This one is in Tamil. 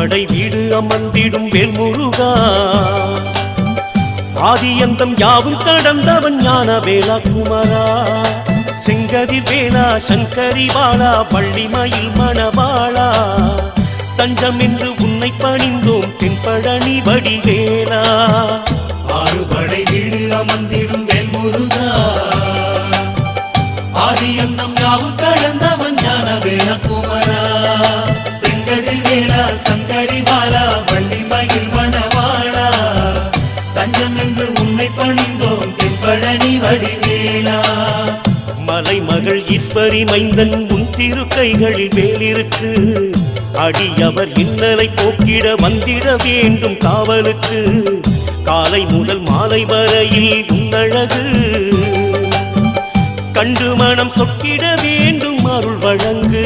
ஆறுபடை வீடு அமர்ந்திடும் வேல்முருகா ஆதியந்தம் யாவும் கடந்தவன் ஞான வேலா குமரா செங்கதி வேளா சங்கரி வாழா பள்ளிமயில் மணவாளா தஞ்சம் என்று உன்னை பணிந்தோம் தென்பழனி வடிவேலா ஆறுபடை வீடு அமர்ந்திடும் வேல்முருகா ஆதியந்தம் யாவும் கடந்தவன் ஞான வேலா குமரா செங்கதி வேளா சங்கரி வாழா பள்ளிமயில் மணவாளா தஞ்சம் என்று உன்னை பணிந்தோம் தென்பழனி வடிவேலா மலைமகள் ஈஸ்வரி மைந்தன் உன் திருக்கைகளில் வேலிருக்கு அடியவர் இன்னலை போக்கிட வந்திட வேண்டும் காவலுக்கு காலை முதல் மாலை வரையில் உன்னழகு கண்டு மனம் சொக்கிட வேண்டும் அருள் வழங்கு